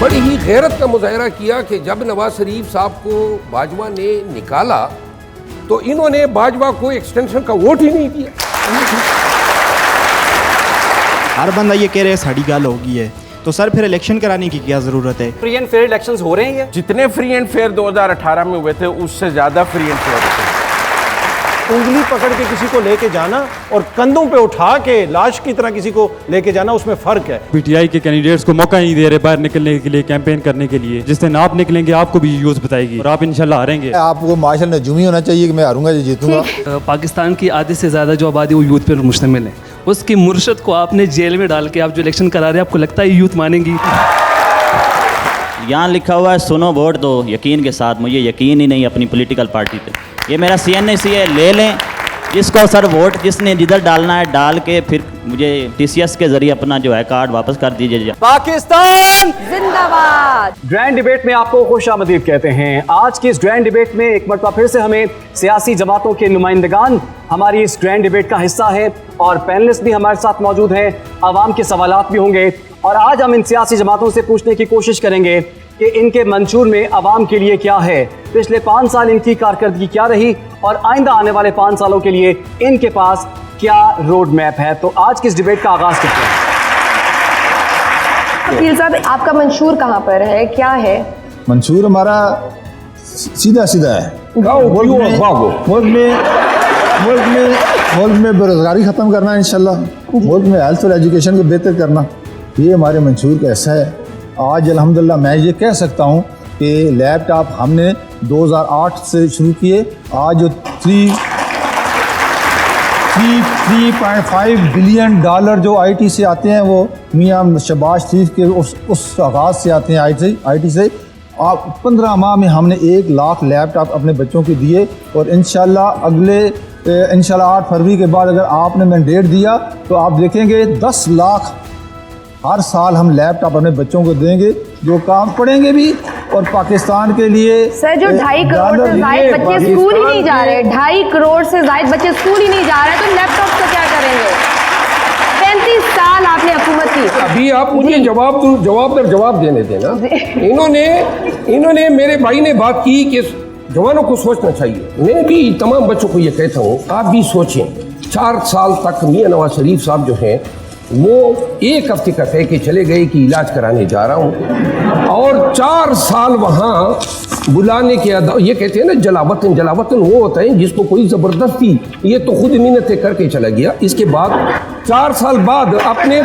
बड़ी ही गैरत का मुजाहरा किया कि जब नवाज शरीफ साहब को बाजवा ने निकाला तो इन्होंने बाजवा को एक्सटेंशन का वोट ही नहीं दिया। हर बंदा ये कह रहे हैं साड़ी गाल होगी है, तो सर फिर इलेक्शन कराने की क्या ज़रूरत है? फ्री एंड फेयर इलेक्शंस हो रहे हैं। जितने फ्री एंड फेयर 2018 में हुए थे उससे ज़्यादा फ्री एंड फेयर थे। उंगली पकड़ के किसी को लेके जाना और कंधों पे उठा के लाश की तरह किसी को लेके जाना, उसमें फर्क है। पीटीआई के कैंडिडेट्स को मौका नहीं दे रहे बाहर निकलने के लिए, कैंपेन करने के लिए। जिस दिन आप निकलेंगे आपको भी यूज़ बताएगी और आप इंशाल्लाह हारेंगे। आपको माशा नजूमी होना चाहिए कि मैं हारूंगा या जीतूंगा। पाकिस्तान की आधे से ज़्यादा जो आबादी वो यूथ पर मुश्तमिल है। उसकी मुर्शद को आपने जेल में डाल के आप जो इलेक्शन करा रहे हैं, आपको लगता है यूथ मानेंगी? यहाँ लिखा हुआ है सुनो वोट दो यकीन के साथ। मुझे यकीन ही नहीं अपनी पॉलिटिकल पार्टी पे। ये मेरा CNC है, ले लें जिसको सर वोट जिसने जिधर डालना है डाल के फिर मुझे TCS के जरिए अपना जो है कार्ड वापस कर दीजिए। पाकिस्तान जिंदाबाद। ग्रैंड डिबेट में आपको खुशामदीद कहते हैं। आज की इस ग्रैंड डिबेट में एक मरतबा फिर से हमें सियासी जमातों के नुमाइंदगान हमारी इस ग्रैंड डिबेट का हिस्सा है और पैनलिस्ट भी हमारे साथ मौजूद हैं। आवाम के सवालात भी होंगे और आज हम इन सियासी जमातों से पूछने की कोशिश करेंगे कि इनके मंशूर में आवाम के लिए क्या है, पिछले 5 साल इनकी कारकर्दगी क्या रही और आइंदा आने वाले 5 सालों के लिए इनके पास क्या रोड मैप है। तो आज की इस डिबेट का आगाज करते हैं। वकील साहब, आपका मंशूर कहाँ पर है, क्या है? मंशूर हमारा सीधा सीधा है। मुल्क में बेरोजगारी खत्म करना है इंशाल्लाह, मुल्क में हेल्थ और एजुकेशन को बेहतर करना, ये हमारे मंशूर का हिस्सा है। आज अल्हम्दुलिल्लाह मैं ये कह सकता हूँ कि लैपटॉप हमने 2008 से शुरू किए, आज जो 3.5 बिलियन डॉलर जो IT से आते हैं वो मियाँ शहबाज शरीफ के उस आगाज़ से आते हैं IT से। आप 15 माह में हमने 1 लाख लैपटॉप अपने बच्चों को दिए और इंशाल्लाह 8 फरवरी के बाद अगर आपने मैंडेट दिया तो आप देखेंगे 10 लाख हर साल हम लैपटॉप अपने बच्चों को देंगे जो काम पढ़ेंगे भी और पाकिस्तान के लिए। सर, जो 2.5 करोड़ से ज़ायद बच्चे स्कूल ही नहीं जा रहे, 2.5 करोड़ से ज़ायद बच्चे स्कूल ही नहीं जा रहे, तो लैपटॉप से क्या करेंगे? 35 साल आपने हुकूमत की। अभी आप मुझे जवाब देने देना। इन्होंने मेरे भाई ने बात की कि जवानों को सोचना चाहिए। मैं भी तमाम बच्चों को ये कहता हूँ, आप भी सोचें। 4 साल तक मियां नवाज शरीफ साहब जो हैं वो 1 हफ्ते का कह के चले गए कि इलाज कराने जा रहा हूँ और 4 साल वहाँ बुलाने के ये कहते हैं ना जलावतन वो होता है जिसको कोई ज़बरदस्ती, ये तो खुद मिन्नतें करके चला गया। इसके बाद 4 साल बाद अपने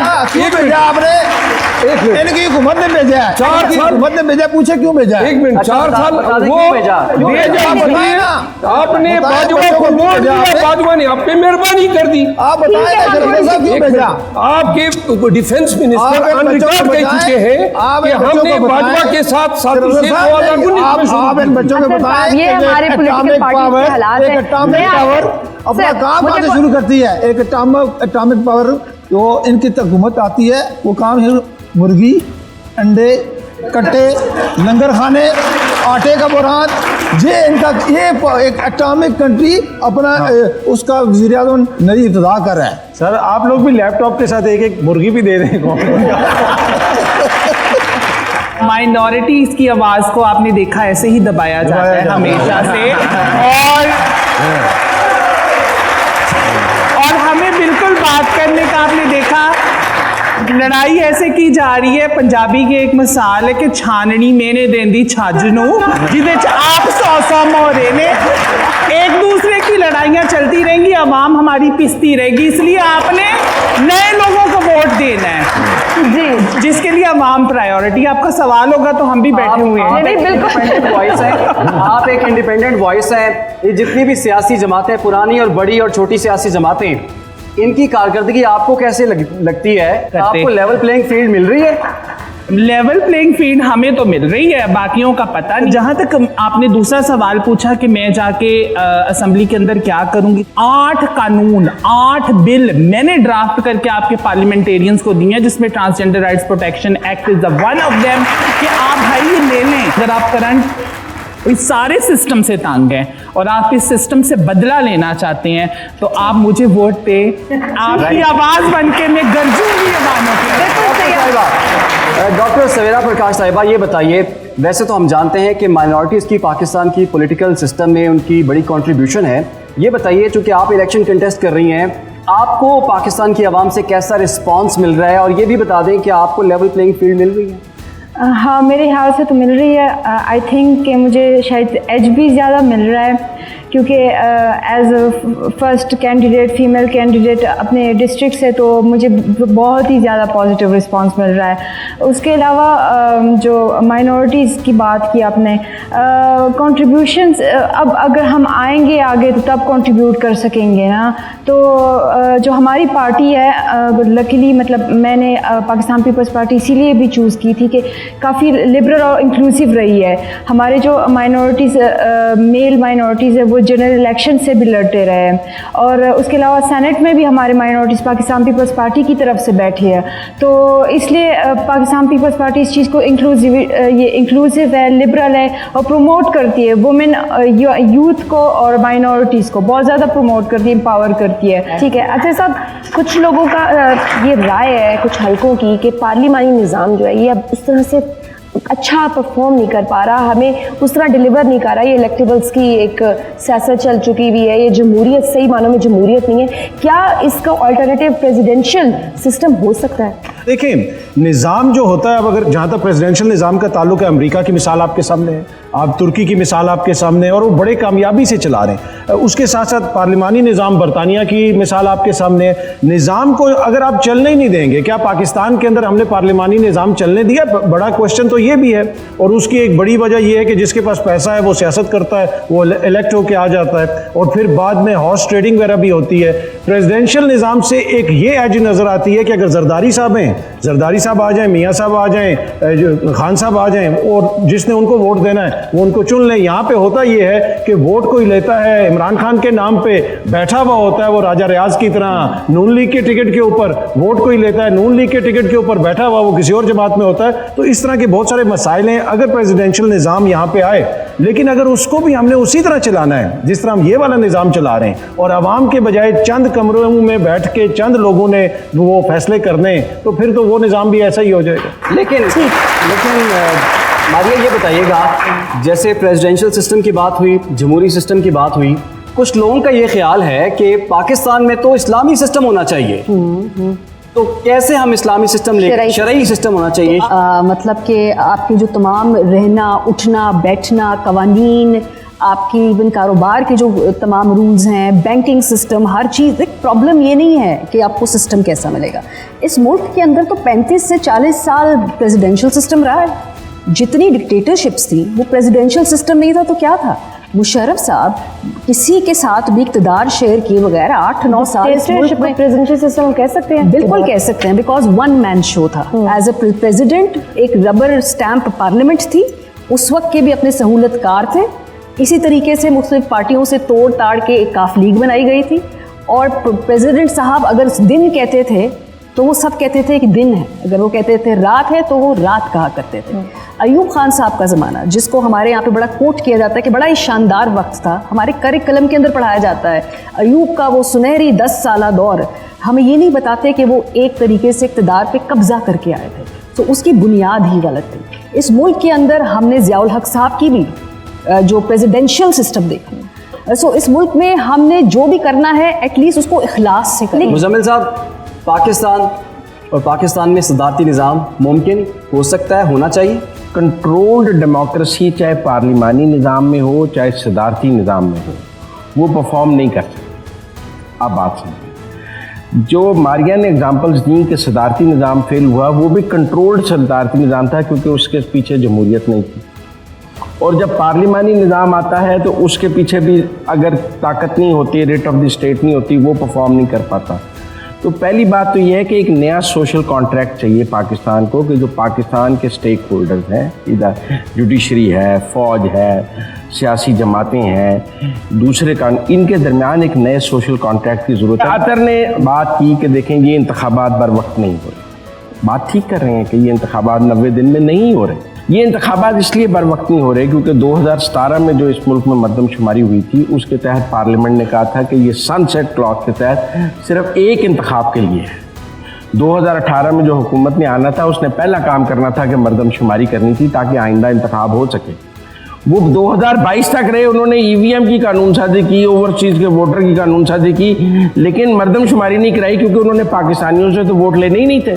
इनकी हुकूमत ने भेजा है, 4 साल हुकूमत ने भेजा, पूछे क्यों भेजा है? 1 मिनट, 4 साल वो आपने बाजवा को वोट दिया, बाजवा ने आप पे मेहरबानी कर दी। आप बताएं आपके डिफेंस मिनिस्टर अनरिकॉर्ड कह चुके हैं कि हमने बाजवा के साथ साथी से 2019 आप इन बच्चों को बताएं ये हमारे पॉलिटिकल पार्टी के हालात हैं। एटॉमिक पावर अपना काम कहाँ से शुरू करती है? एक एटॉमिक पावर जो इनकी हुकूमत आती है वो काम है मुर्गी, अंडे, कट्टे, लंगर खाने, आटे का बुरहान, ये इनका ये एक एटॉमिक कंट्री अपना उसका वज़ीर-ए-आज़म नई इब्तिदा कर रहा है। सर, आप लोग भी लैपटॉप के साथ एक मुर्गी भी दे दें। माइनॉरिटीज की आवाज को आपने देखा ऐसे ही दबाया जाता है हमेशा से और हमें बिल्कुल बात करने का आपने देखा लड़ाई ऐसे की जा रही है। पंजाबी की एक मिसाल है कि छाननी मैंने देंदी छज नूं जिदे च आप 100 मोहरे ने। एक दूसरे की लड़ाइयाँ चलती रहेंगी, आवाम हमारी पिसती रहेगी, इसलिए आपने नए लोगों को वोट देना है जी, जिसके लिए आवाम प्रायोरिटी। आपका सवाल होगा तो हम भी बैठे हुए हैं। आप एक इंडिपेंडेंट वॉइस है। ये जितनी भी सियासी जमातें, पुरानी और बड़ी और छोटी सियासी जमातें, इनकी कारकर्दगी आपको कैसे लगती है? आपको लेवल प्लेइंग फील्ड मिल रही है? लेवल प्लेइंग फील्ड हमें तो मिल रही है, बाकियों का पता नहीं। जहाँ तक आपने दूसरा सवाल पूछा कि मैं जाके असेंबली के अंदर क्या करूंगी, 8 कानून, 8 बिल मैंने ड्राफ्ट करके आपके पार्लियामेंटेरियंस को दिए हैं, जिसमें transgender rights protection act is the one of them कि आप भाई ये ले लें। अगर आप करंट इस सारे सिस्टम से तंग हैं और आप इस सिस्टम से बदला लेना चाहते हैं तो आप मुझे वोट पे आपकी आवाज बन के मैं गरजूंगी अवामों की। शुक्रिया। डॉक्टर सवेरा प्रकाश साहिबा, ये बताइए, वैसे तो हम जानते हैं कि माइनॉरिटीज़ की पाकिस्तान की पॉलिटिकल सिस्टम में उनकी बड़ी कंट्रीब्यूशन है। ये बताइए, चूँकि आप इलेक्शन कंटेस्ट कर रही हैं, आपको पाकिस्तान की आवाम से कैसा रिस्पांस मिल रहा है, और ये भी बता दें कि आपको लेवल प्लेइंग फील्ड मिल रही है? हाँ, मेरे ख्याल से तो मिल रही है। आई थिंक कि मुझे शायद एज भी ज़्यादा मिल रहा है, क्योंकि as first candidate, female candidate अपने डिस्ट्रिक्ट से, तो मुझे बहुत ही ज़्यादा पॉजिटिव रिस्पांस मिल रहा है। उसके अलावा जो माइनॉरिटीज़ की बात की आपने, कंट्रीब्यूशंस, अब अगर हम आएंगे आगे तो तब कंट्रीब्यूट कर सकेंगे ना। तो जो हमारी पार्टी है, लकीली मतलब मैंने पाकिस्तान पीपल्स पार्टी इसीलिए भी चूज़ की थी कि काफ़ी लिबरल और इंक्लूसिव रही है। हमारे जो माइनॉरिटीज़, मेल माइनॉरिटीज़ है, वो जनरल इलेक्शन से भी लड़ते रहे हैं, और उसके अलावा सेनेट में भी हमारे माइनॉरिटीज़ पाकिस्तान पीपल्स पार्टी की तरफ से बैठी है। तो इसलिए पाकिस्तान पीपल्स पार्टी इस चीज़ को इंक्लूसिव है, लिबरल है, और प्रमोट करती है वुमेन, यूथ को और माइनॉरिटीज़ को बहुत ज़्यादा प्रमोट करती है, एम्पावर करती है। ठीक है अच्छा साहब, कुछ लोगों का ये राय है, कुछ हलकों की, कि पार्लिमानी निज़ाम जो है ये अब उस तरह से अच्छा परफॉर्म नहीं कर पा रहा, हमें उस तरह डिलीवर नहीं कर रहा। ये इलेक्टेबल्स की एक सियासत चल चुकी हुई है, ये जमहूरियत सही मानों में जमहूरियत नहीं है। क्या इसका अल्टरनेटिव प्रेसिडेंशियल सिस्टम हो सकता है? देखिए, निज़ाम जो होता है, अब अगर जहाँ तक प्रेसिडेंशियल निज़ाम का ताल्लुक है, अमेरिका की मिसाल आपके सामने है, आप तुर्की की मिसाल आपके सामने है, और वो बड़े कामयाबी से चला रहे हैं। उसके साथ साथ पार्लिमानी निज़ाम बरतानिया की मिसाल आपके सामने है। निज़ाम को अगर आप चलने ही नहीं देंगे, क्या पाकिस्तान के अंदर हमने पार्लिमानी निज़ाम चलने दिया? बड़ा क्वेश्चन तो ये भी है, और उसकी एक बड़ी वजह यह है कि जिसके पास पैसा है वो सियासत करता है, वो इलेक्ट होकर आ जाता है, और फिर बाद में हॉर्स ट्रेडिंग वगैरह भी होती है। प्रेसिडेंशियल निज़ाम से एक ये एज नज़र आती है कि अगर जरदारी साहब हैं, जरदारी साहब आ जाएं, मियाँ साहब आ जाएं, खान साहब आ जाएं, और जिसने उनको वोट देना है वो उनको चुन लें। यहाँ पे होता ये है कि वोट कोई लेता है इमरान खान के नाम पे, बैठा हुआ होता है वो राजा रियाज की तरह, नून लीग के टिकट के ऊपर वोट कोई लेता है, नून लीग के टिकट के ऊपर बैठा हुआ वो किसी और जमात में होता है। तो इस तरह के बहुत सारे मसाइल हैं। अगर प्रेसिडेंशियल निज़ाम यहाँ पे आए, लेकिन अगर उसको भी हमने उसी तरह चलाना है जिस तरह हम ये वाला निज़ाम चला रहे हैं, और आवाम के बजाय चंद कमरों में बैठ के चंद लोगों ने वो फैसले करने, तो फिर तो वो निज़ाम भी ऐसा ही हो जाएगा। लेकिन मारिया, ये बताइएगा, जैसे प्रेसिडेंशियल सिस्टम की बात हुई, जमहूरी सिस्टम की बात हुई, कुछ लोगों का ये ख्याल है कि पाकिस्तान में तो इस्लामी सिस्टम होना चाहिए। तो कैसे हम इस्लामी सिस्टम लेकर, शरई सिस्टम होना चाहिए? मतलब कि आपके जो तमाम रहना, उठना, बैठना, कवानीन, आपकी इवन कारोबार के जो तमाम रूल्स हैं, बैंकिंग सिस्टम, हर चीज़। एक प्रॉब्लम ये नहीं है कि आपको सिस्टम कैसा मिलेगा। इस मुल्क के अंदर तो 35 से 40 साल प्रेसिडेंशियल सिस्टम रहा है। जितनी डिक्टेटरशिप्स थी वो प्रेसिडेंशियल सिस्टम नहीं था तो क्या था? मुशर्रफ साहब किसी के साथ भी इक़्तिदार शेयर किए बगैर 8-9 साल प्रेसिडेंशियल सिस्टम कह सकते हैं? बिल्कुल कह सकते हैं, बिकॉज वन मैन शो था। एज ए प्रेसिडेंट एक रबर स्टैंप पार्लियामेंट थी, उस वक्त के भी अपने सहूलतकार थे। इसी तरीके से मुख्तलिफ पार्टियों से तोड़ ताड़ के एक काफ लीग बनाई गई थी, और प्रेसिडेंट साहब अगर दिन कहते थे तो वो सब कहते थे कि दिन है, अगर वो कहते थे रात है तो वो रात कहा करते थे। अयूब खान साहब का ज़माना, जिसको हमारे यहाँ पे बड़ा कोट किया जाता है कि बड़ा ही शानदार वक्त था, हमारे करिकुलम के अंदर पढ़ाया जाता है। अयूब का वो सुनहरी 10 साला दौर, हमें ये नहीं बताते कि वो एक तरीके से इक़्तिदार पे कब्जा करके आए थे, तो उसकी बुनियाद ही गलत थी। इस मुल्क के अंदर हमने ज़ियाउल हक साहब की भी जो प्रेसिडेंशियल सिस्टम देखा। सो इस मुल्क में हमने जो भी करना है एटलीस्ट उसको इखलास से करें। मुज़म्मिल साहब, पाकिस्तान और पाकिस्तान में सदारती निज़ाम मुमकिन हो सकता है, होना चाहिए? कंट्रोल्ड डेमोक्रेसी चाहे पार्लिमानी निज़ाम में हो चाहे सदारती निज़ाम में हो, वो परफॉर्म नहीं कर सकते। आप बात समझिए, जो मारिया ने एग्जांपल्स दी कि सदारती निज़ाम फेल हुआ, वो भी कंट्रोल्ड सदारती निज़ाम था, क्योंकि उसके पीछे जमहूरियत नहीं थी। और जब पार्लिमानी निज़ाम आता है तो उसके पीछे भी अगर ताकत नहीं होती, रेट ऑफ द स्टेट नहीं होती, वो परफॉर्म नहीं कर पाता। तो पहली बात तो ये है कि एक नया सोशल कॉन्ट्रैक्ट चाहिए पाकिस्तान को, कि जो पाकिस्तान के स्टेक होल्डर्स हैं, इधर जुडिशरी है, फ़ौज है, सियासी जमातें हैं, दूसरे कानून, इनके दरमियान एक नए सोशल कॉन्ट्रैक्ट की ज़रूरत है। आतर ने बात की कि देखें ये इंतखाबात बर वक्त नहीं हो रहे, बात ठीक कर रहे हैं कि ये इंतखाबात 90 दिन में नहीं हो रहे। ये इंतखाबात इसलिए बर वक्त नहीं हो रहे क्योंकि 2017 में जो इस मुल्क में मरदमशुमारी हुई थी, उसके तहत पार्लियामेंट ने कहा था कि ये सनसेट क्लॉक के तहत सिर्फ एक इंतखाब के लिए है। 2018 में जो हुकूमत ने आना था उसने पहला काम करना था कि मरदमशुमारी करनी थी ताकि आइंदा इंतखाब हो सके। वो 2022 तक रहे, उन्होंने ईवीएम की कानून साजी की, ओवरसीज के वोटर की कानून साजी की, लेकिन मरदमशुमारी नहीं कराई क्योंकि उन्होंने पाकिस्तानियों से तो वोट लेने ही नहीं थे।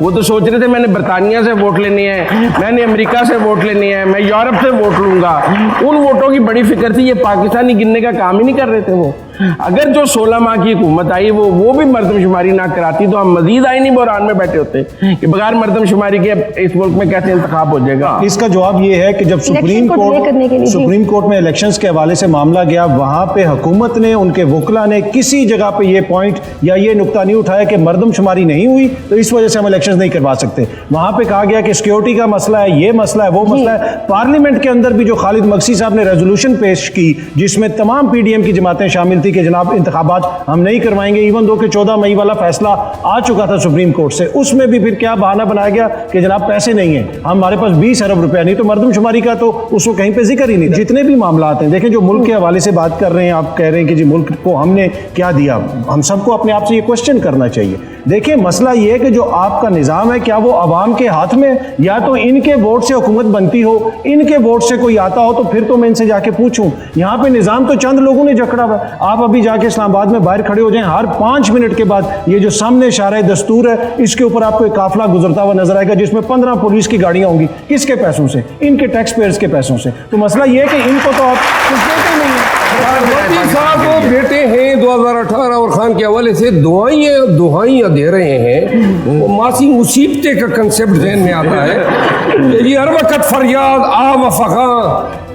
वो तो सोच रहे थे मैंने बरतानिया से वोट लेने हैं, मैंने अमेरिका से वोट लेने हैं, मैं यूरोप से वोट लूंगा। उन वोटों की बड़ी फिक्र थी, ये पाकिस्तानी गिनने का काम ही नहीं कर रहे थे वो। अगर जो 16 माह की हुकूमत आई वो भी मरदमशुमारी ना कराती तो हम मजीद आईनी बहरान में बैठे होते कि बगैर मरदमशुमारी के इस मुल्क में कैसे इंतखाब हो जाएगा। इसका जवाब ये है कि जब सुप्रीम कोर्ट में इलेक्शंस के हवाले से मामला गया, वहां पे हुकूमत ने, उनके वकला ने किसी जगह पे ये पॉइंट या ये नुक्ता नहीं उठाया कि मरदमशुमारी नहीं हुई तो इस वजह से हम इलेक्शंस नहीं करवा सकते। वहां पे कहा गया कि सिक्योरिटी का मसला है, ये मसला है, वो मसला है। पार्लियामेंट के अंदर भी जो खालिद मकसी साहब ने रेजोल्यूशन पेश की जिसमें तमाम पीडीएम की जमातें शामिल थी कि जनाब इंतखाबात हम नहीं करवाएंगे, इवन दो कि 14 मई वाला फैसला आ चुका था सुप्रीम कोर्ट से, उसमें भी फिर क्या बहाना बनाया गया कि जनाब पैसे नहीं है, हमारे पास 20 अरब रुपया नहीं, तो मरदमशुमारी का तो उसको कहीं पे जिक्र ही नहीं। जितने भी मामला आते हैं, देखें जो मुल्क के हवाले से बात कर रहे हैं, आप कह रहे हैं कि जी मुल्क को हमने क्या दिया, हम सबको अपने आप से ये क्वेश्चन करना चाहिए। देखिए मसला ये है कि जो आपका निज़ाम है क्या वो अवाम के हाथ में, या तो इनके वोट से हुकूमत बनती हो, इनके वोट से कोई आता हो तो फिर तो मैं इनसे जाके पूछूं। यहाँ पे निज़ाम तो चंद लोगों ने जकड़ा हुआ है। आप अभी जाके इस्लामाबाद में बाहर खड़े हो जाएं, हर 5 मिनट के बाद ये जो सामने इशारा दस्तूर है इसके ऊपर आपको एक काफिला गुजरता हुआ नजर आएगा जिसमें 15 पुलिस की गाड़ियां होंगी। किसके पैसों से? इनके टैक्स पेयर्स के पैसों से। तो मसला ये है कि इनको तो आप कुछ देते नहीं है। मोदी साहब वो बेटे हैं 2018 और खान के हवाले से दुहाइयाँ दे रहे हैं। मासी मुसीबते का कंसेप्ट जहन में आता है। ये हर वक्त फरियाद आ वफा।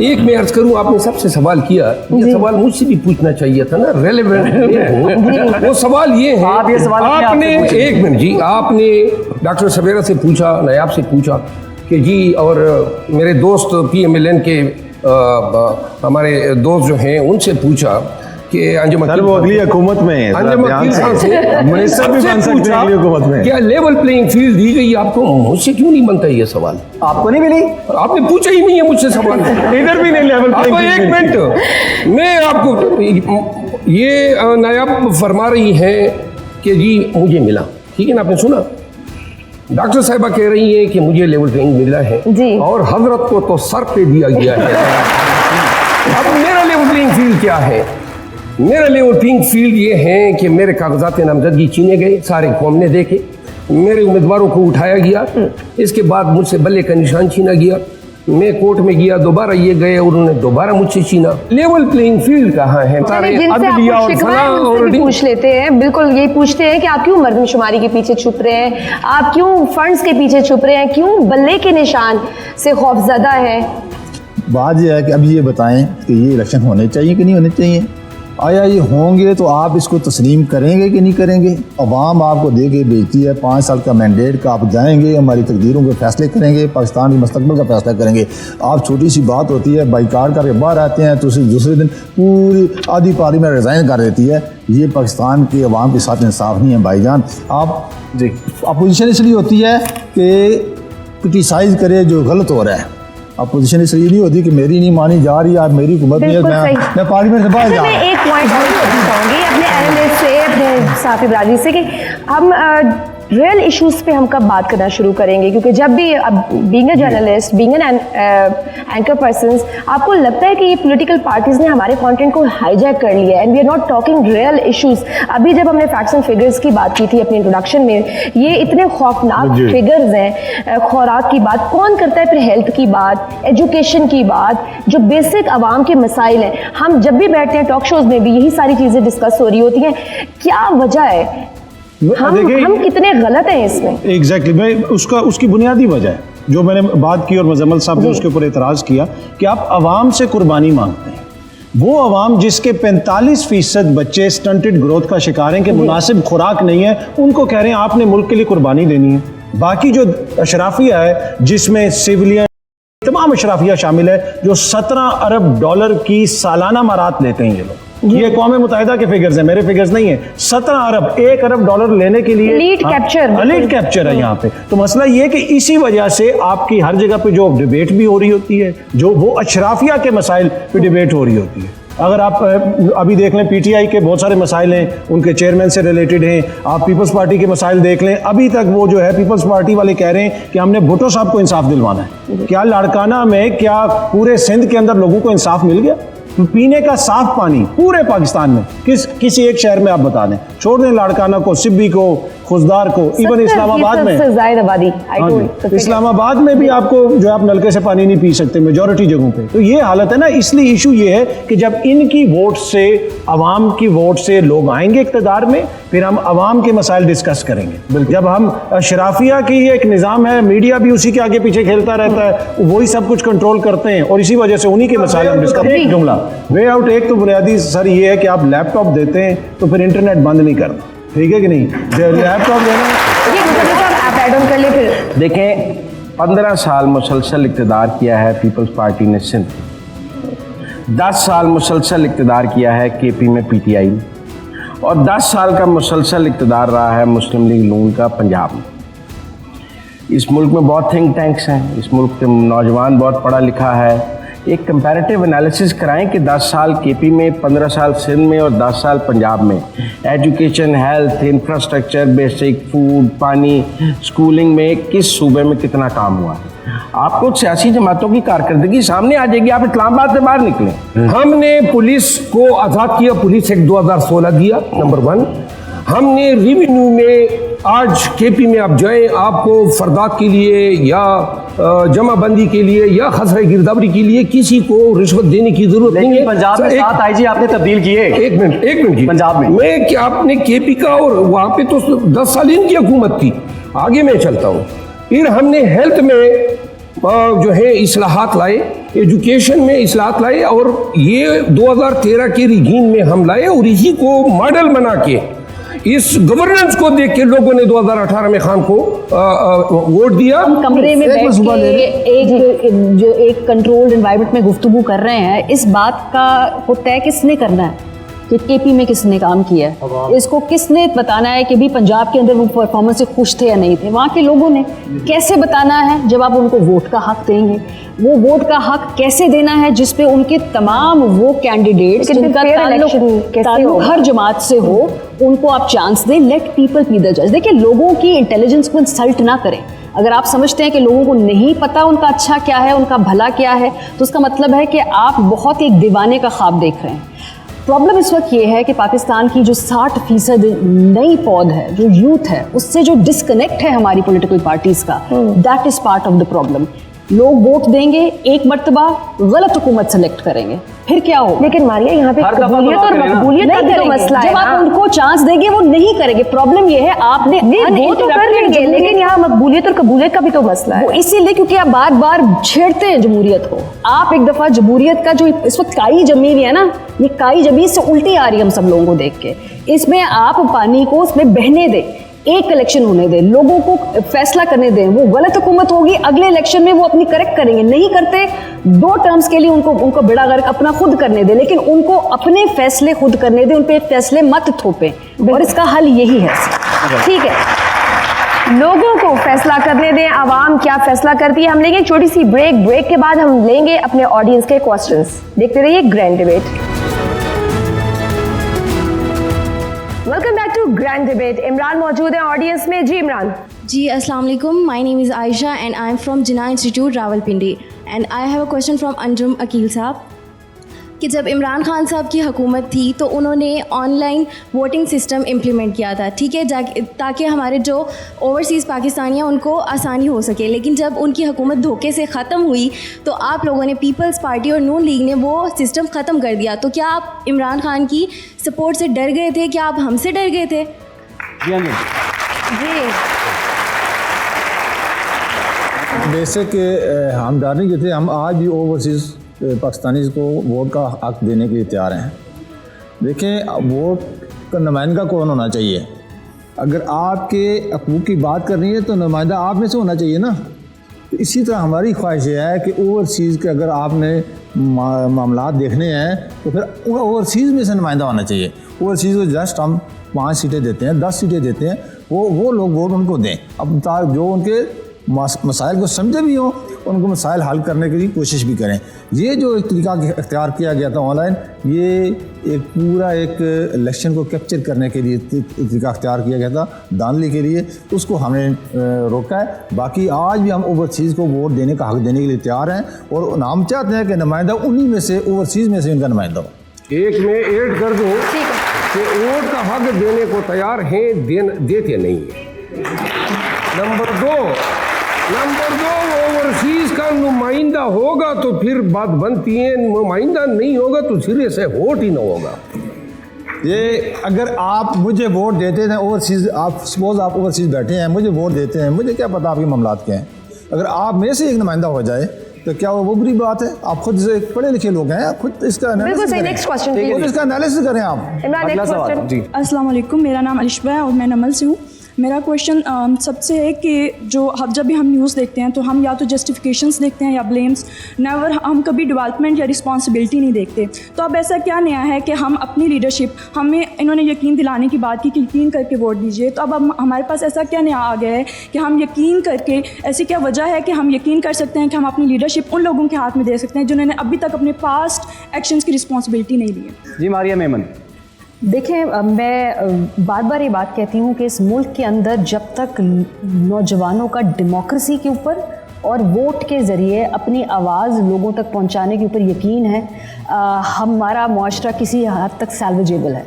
एक मैं अर्ज करूँ, आपने सबसे सवाल किया, ये सवाल मुझसे भी पूछना चाहिए था ना, रेलेवेंट। वो सवाल ये है, आपने एक मिनट जी, आपने डॉक्टर सवेरा से पूछा, नायाब से पूछा कि जी, और मेरे दोस्त PMLN के हमारे दोस्त जो हैं उनसे पूछा कि अंजुम वो अगली हुकूमत में मिनिस्टर भी बन सकते हैं अगली हुकूमत में। क्या लेवल प्लेइंग फील्ड दी गई आपको? मुझसे क्यों नहीं बनता ये सवाल? आपको नहीं मिली? आपने पूछा ही नहीं है मुझसे सवाल। इधर भी नहीं लेवल प्लेइंग फील्ड। एक मिनट, मैं आपको ये नायाब फरमा रही है कि जी मुझे मिला, ठीक है ना, आपने सुना। डॉक्टर साहिबा कह रही है कि मुझे लेवल प्लेइंग मिला है जी, और हजरत को तो सर पे दिया गया है। अब मेरा लेवल प्लेइंग फील्ड क्या है? मेरा लेवल प्लेइंग फील्ड ये है कि मेरे कागजात नामजदगी छीने गए, सारे कौम ने देखे, मेरे उम्मीदवारों को उठाया गया, इसके बाद मुझसे बल्ले का निशान छीना गया, मैं कोर्ट में गया, दोबारा ये गए, उन्होंने दोबारा मुझसे छीना। लेवल प्लेइंग फील्ड कहाँ है? पूछ लेते हैं, बिल्कुल यही पूछते हैं कि आप क्यों मरदमशुमारी के पीछे छुप रहे हैं, आप क्यों फंड्स के पीछे छुप रहे हैं, क्यों बल्ले के निशान से खौफजदा है? बात यह है कि अब ये बताएं कि ये इलेक्शन होने चाहिए कि नहीं होने चाहिए। आया ये होंगे तो आप इसको तस्लीम करेंगे कि नहीं करेंगे? अवाम आपको दे के भेजती है 5 साल का मैंडेट का, आप जाएंगे, हमारी तकदीरों के फैसले करेंगे, पाकिस्तान के मुस्तकबिल का फैसला करेंगे। आप छोटी सी बात होती है, बाइकाट करके बाहर आते हैं तो दूसरे दिन पूरी आधी पारी में रिज़ाइन कर देती है। ये पाकिस्तान के अवाम के साथ इंसाफ नहीं है भाईजान। आप जी अपोजिशन इसलिए होती है कि क्रिटिसाइज़ करे जो गलत हो रहा है। अपोजिशन इसलिए नहीं होती कि मेरी नहीं मानी जा रही, आप मेरी हुकूमत नहीं है, मैं पार्लियामेंट से बाहर जा रहा हूं। एक पॉइंट बताऊंगी अपने एनालिस्ट से, अपने साथी बरादरी से, कि हम रियल इश्यूज़ पे हम कब बात करना शुरू करेंगे, क्योंकि जब भी being a journalist, being an anchor persons, आपको लगता है कि ये पॉलिटिकल पार्टीज़ ने हमारे कंटेंट को हाईजैक कर लिया है and we are not talking real issues. अभी जब हमने फैक्ट्स एंड फिगर्स की बात की थी अपने इंट्रोडक्शन में, ये इतने खौफनाक फिगर्स हैं, खुराक की बात कौन करता है, फिर हेल्थ की बात, एजुकेशन की बात, जो बेसिक आवाम के मसाइल हैं, हम जब भी बैठते हैं टॉक शोज़ में भी यही सारी चीज़ें डिस्कस हो रही होती हैं। क्या वजह है? हम कितने गलत हैं इसमें? एग्जैक्टली मैं उसकी बुनियादी वजह है जो मैंने बात की और मुजम्मल साहब ने उसके ऊपर एतराज़ किया कि आप आवाम से कुर्बानी मांगते हैं। वो आवाम जिसके 45% बच्चे स्टंटेड ग्रोथ का शिकार हैं कि मुनासिब खुराक नहीं है, उनको कह रहे हैं आपने मुल्क के लिए कुर्बानी देनी है। बाकी जो अशराफिया है जिसमें सिविलियन तमाम अशराफिया शामिल है जो 17 अरब डॉलर की सालाना मरात लेते हैं ये लोग। ये कौम मुत्तहिदा के फिगर्स हैं, मेरे फिगर्स नहीं है। 17 अरब, 1 अरब डॉलर लेने के लिए एलीट कैप्चर है यहाँ पे। तो मसला ये है कि इसी वजह से आपकी हर जगह पे जो डिबेट भी हो रही होती है, जो वो अशराफिया के मसाइल पे डिबेट हो रही होती है, अगर आप अभी देख लें पीटीआई के बहुत सारे मसाइल हैं, उनके चेयरमैन से रिलेटेड हैं। आप पीपल्स पार्टी के मसाइल देख लें, अभी तक वो जो है पीपल्स पार्टी वाले कह रहे हैं कि हमने भुट्टो साहब को इंसाफ दिलवाना है। क्या लाड़काना में, क्या पूरे सिंध के अंदर लोगों को इंसाफ मिल गया? पीने का साफ पानी पूरे पाकिस्तान में किसी एक शहर में आप बता दें, छोड़ दें लाड़काना को, सिब्बी को, खुशदार को, इवन इस्लामाबाद में, इस्लामाबाद में भी आपको जो आप नलके से पानी नहीं पी सकते मेजॉरिटी जगहों पे। तो ये हालत है ना, इसलिए इशू ये है कि जब इनकी वोट से, अवाम की वोट से लोग आएंगे इक़्तिदार में, फिर हम अवाम के मसाइल डिस्कस करेंगे। जब हम शराफिया की एक निज़ाम है, मीडिया भी उसी के आगे पीछे खेलता रहता है, वही सब कुछ कंट्रोल करते हैं और इसी वजह से उन्हीं के मसाइल हम डिस्कस। एक जुमला वे आउट, एक तो बुनियादी सर ये है कि आप लैपटॉप देते हैं तो फिर इंटरनेट बंद नहीं करना, ठीक है कि नहीं? लैपटॉप देना आप ऐड ऑन कर ले फिर। देखें, 15 साल मुसलसल इक़्तिदार किया है पीपल्स पार्टी ने सिंध, 10 साल मुसलसल इक़्तिदार किया है केपी में पीटीआई, और 10 साल का मुसलसल इक़्तिदार रहा है मुस्लिम लीग नून का पंजाब में। इस मुल्क में बहुत थिंक टैंक्स हैं, इस मुल्क के नौजवान बहुत पढ़ा लिखा है। एक कंपैरेटिव एनालिसिस कराएं कि 10 साल केपी में, 15 साल सिंध में और 10 साल पंजाब में education, health, infrastructure, basic food, पानी, स्कूलिंग में किस सूबे में कितना काम हुआ है। आपको सियासी जमातों की कारकर्दगी सामने आ जाएगी। आप इस्लामाबाद से बाहर निकलें। हमने पुलिस को आज़ाद किया, पुलिस एक्ट 2016 दिया, नंबर 1। हमने रेवेन्यू में, आज केपी में आप जाएं, आपको फरदात के लिए या जमाबंदी के लिए या खसरा गिरदावरी के लिए किसी को रिश्वत देने की जरूरत नहीं है। पंजाब में 7 आईजी आपने तब्दील किए। एक मिनट जी, पंजाब में मैं क्या, आपने केपी का, और वहाँ पे तो 10 साल इनकी हुकूमत थी। आगे मैं चलता हूँ। फिर हमने हेल्थ में जो है इस्लाहात लाए, एजुकेशन में इस्लाहात लाए, और ये 2013 के रिगीम में हम लाए और इसी को मॉडल बना के, इस गवर्नेंस को देख के लोगों ने 2018 में खान को वोट दिया। हम कमरे में बैठ के जो एक कंट्रोल्ड एनवायरनमेंट में गुफ्तगू कर रहे हैं, इस बात का को तय किसने करना है कि केपी में किसने काम किया है? इसको किसने बताना है कि भी पंजाब के अंदर वो परफॉर्मेंस से खुश थे या नहीं थे? वहाँ के लोगों ने। कैसे बताना है? जब आप उनको वोट का हक देंगे। वो वोट का हक कैसे देना है? जिसपे उनके तमाम वो कैंडिडेट्स जिनका ताल्लुक हर जमात से हो, उनको आप चांस दें। लेट पीपल बी द जज। देखिए, लोगों की इंटेलिजेंस को इंसल्ट ना करें। अगर आप समझते हैं कि लोगों को नहीं पता उनका अच्छा क्या है, उनका भला क्या है, तो उसका मतलब है कि आप बहुत एक दीवाने का ख्वाब देख रहे हैं। प्रॉब्लम इस वक्त ये है कि पाकिस्तान की जो 60% नई पौध है, जो यूथ है, उससे जो डिस्कनेक्ट है हमारी पॉलिटिकल पार्टीज का, that is part of the problem. लोग वोट देंगे, एक मरतबा गलत हुकूमत सेलेक्ट करेंगे, फिर क्या होगा? लेकिन मारिया, यहाँ पे कबूलियत और मकबूलियत का भी तो मसला है। जब आप उनको चांस देंगे वो नहीं करेंगे। प्रॉब्लम ये है आपने वो तो कर लेंगे, लेकिन यहाँ मकबूलियत और कबूलियत का भी तो मसला है। इसीलिए क्योंकि आप बार बार छेड़ते हैं जमहूरियत को। आप एक दफा जमहूरियत का जो इस वक्त काई जमी हुई है ना, ये काई जमी से उल्टी आ रही है हम सब लोगों को देख के। इसमें आप पानी को उसमें बहने दें, एक इलेक्शन होने दें, लोगों को फैसला करने दें। वो गलत हुकूमत होगी, अगले इलेक्शन में वो अपनी करेक्ट करेंगे। नहीं करते 2 टर्म्स के लिए उनको बेड़ा गर्क अपना खुद करने दें, लेकिन उनको अपने फैसले खुद करने दें। उन पे फैसले मत थोपें, और इसका हल यही है। ठीक है, लोगों को फैसला करने दें, आवाम क्या फैसला करती है। हम लेंगे एक छोटी सी ब्रेक के बाद हम लेंगे अपने ऑडियंस के क्वेश्चंस। देखते रहिए grand debate. Welcome back to grand debate. Imran मौजूद है ऑडियंस में। जी इमरान। जी अस्सलाम वालेकुम, my name is Ayesha and I am from Jinnah institute Rawalpindi and I have a question from Anjum Aqeel साहब कि जब इमरान खान साहब की हुकूमत थी तो उन्होंने ऑनलाइन वोटिंग सिस्टम इम्प्लीमेंट किया था, ठीक है, ताकि हमारे जो ओवरसीज़ पाकिस्तानी हैं उनको आसानी हो सके। लेकिन जब उनकी हुकूमत धोखे से ख़त्म हुई तो आप लोगों ने, पीपल्स पार्टी और नून लीग ने वो सिस्टम ख़त्म कर दिया। तो क्या आप इमरान खान की सपोर्ट से डर गए थे? क्या आप हमसे डर गए थे? जी बेसिक हम डर नहीं गए थे। हम आज भी ओवरसीज़ पाकिस्तानीज़ को वोट का हक देने के लिए तैयार हैं। देखें, वोट का नुमाइंदा कौन होना चाहिए? अगर आपके हकूक़ की बात करनी है तो नुमाइंदा आप में से होना चाहिए ना। तो इसी तरह हमारी ख्वाहिश है कि ओवरसीज़ के अगर आपने मामला देखने हैं तो फिर ओवरसीज़ में से नुमाइंदा होना चाहिए। ओवरसीज़ को जस्ट हम 5 सीटें देते हैं, 10 सीटें देते हैं, वो लोग वोट उनको दें। अब जो उनके मसाइल को समझे भी हों, उनको मसाइल हल करने के लिए कोशिश भी करें। ये जो एक तरीका इख्तियार किया गया था ऑनलाइन, ये एक पूरा एक इलेक्शन को कैप्चर करने के लिए तरीका इख्तियार किया गया था धांधली के लिए, उसको हमने रोका है। बाकी आज भी हम ओवरसीज़ को वोट देने का हक देने के लिए तैयार हैं और हम चाहते हैं कि नुमाइंदा उन्हीं में से, ओवरसीज़ में से इनका नुमाइंदा हो। एक में ऐड कर दूँ कि वोट का हक देने को तैयार हैं, देते नहीं है। नंबर दो ओवरसीज का नुमाइंदा होगा तो फिर बात बनती है, नुमाइंदा नहीं होगा तो सिरे से वोट ही ना होगा। ये अगर आप मुझे वोट देते हैं ओवरसीज़, आप सपोज आप ओवरसीज़ बैठे हैं, मुझे वोट देते हैं, मुझे क्या पता आपके मामलात क्या हैं। अगर आप में से एक नुमाइंदा हो जाए तो क्या वो बुरी बात है? आप खुद से पढ़े लिखे लोग हैं, आप खुद इसका एनालिसिस करें आप। जी, अस्सलाम वालेकुम, मेरा नाम अलिशबा है और मैं नमल से हूँ। मेरा क्वेश्चन सबसे है कि जब भी हम न्यूज़ देखते हैं तो हम या तो जस्टिफिकेशंस देखते हैं या ब्लेम्स, नेवर हम कभी डेवलपमेंट या रिस्पॉन्सिबिलिटी नहीं देखते। तो अब ऐसा क्या नया है कि हम अपनी लीडरशिप, हमें इन्होंने यकीन दिलाने की बात की कि यकीन करके वोट दीजिए, तो अब हमारे पास ऐसा क्या नया आ गया है कि हम यकीन करके, ऐसी क्या वजह है कि हम यकीन कर सकते हैं कि हम अपनी लीडरशिप उन लोगों के हाथ में दे सकते हैं जिन्होंने अभी तक अपने पास्ट एक्शंस की रिस्पॉन्सिबिलिटी नहीं ली है। जी मारिया मेमन। देखिए, मैं बार बार ये बात कहती हूँ कि इस मुल्क के अंदर जब तक नौजवानों का डेमोक्रेसी के ऊपर और वोट के ज़रिए अपनी आवाज़ लोगों तक पहुँचाने के ऊपर यकीन है, हमारा मुआशरा किसी हद तक सैल्वेजेबल है।